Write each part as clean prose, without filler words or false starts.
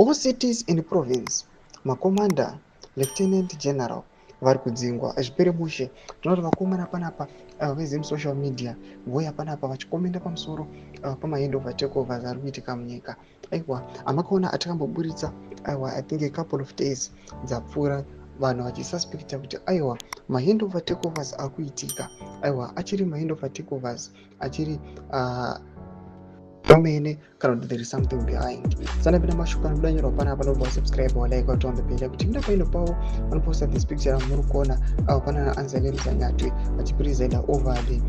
All cities in the province, makomanda, lieutenant general vari kudzingwa zvipere mushe. Tinoti vakomana panapa vezemu-social media voya panapa vachikomenda pamusoro pama-hand over takeovers ari kuitika munyika. Aiwa, amakaona atakamboburitsa aiwa I think a couple of days dzapfuura vanhu vachisuspecta kuti aiwa ma-hand over takeovers ari kuitika aiwa achiri ma-hand over takeovers achiri pamene kana kuti there is something behind. Sanapinda mashoko anodanyirwa panapa nobva subscribe walike watonda pele kuti muda paino pawo vanoposta this picture muri kuona pana Anselm Msanyatwe achipresida over the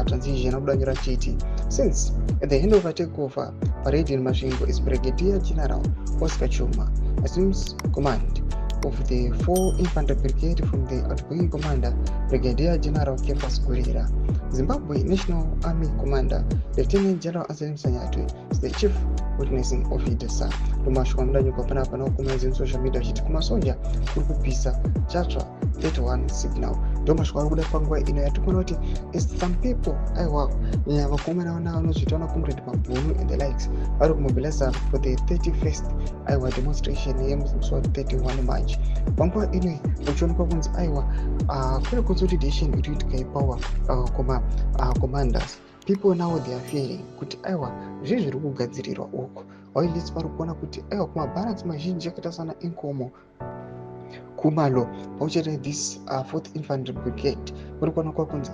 transition akudanyira chiti since the handover takeover parade in Masvingo is Brigadier General Oscar Chuma assumes command of the 4 Infantry Brigade from the outgoing commander Brigadier General Kefas Gurira. Zimbabwe National Army Commander Lieutenant General Anselm Msanyatwe is the chief witnessing officer. Tomashwa mudanyuka panapa nokumaiza social media chiti kumasoja kuri kupisa chatsva 31 signal. Tomashwa ari kuda panguva ino yatikuona kuti is some people aiwa vakomana vana vanozvitaona comrade Mabhunu and the likes vari kumobiliza for the 31st aiwa demonstration yemusi wa 31 March. Panguva ino uchionekwa kunzi aiwa kune consolidation iri kuitika ipawa commanders. People now they are feeling kuti aiwa zvinhu zviri kugadzirirwa uko whilst vari kuona kuti aiwa kumabarracks mazhinji akaita sana Inkomo Kumalo pauchete this 4th Infantry Brigade uri kuona kwakunzi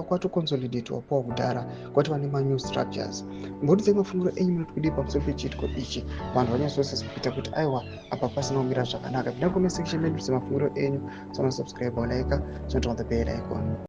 kwatoconsolidate wapawa kudhara kwati vane ma-new structures. Mbori dzemafunguro enyu munoti kudii pamusoro pechiitiko ichi? Vanhu vanyatsosuspecta kuti aiwa apa pasina kumira zvakanaka. Pinda comment section medu dzemafunguro enyu, subscribe walike, zvinotonga the bell icon.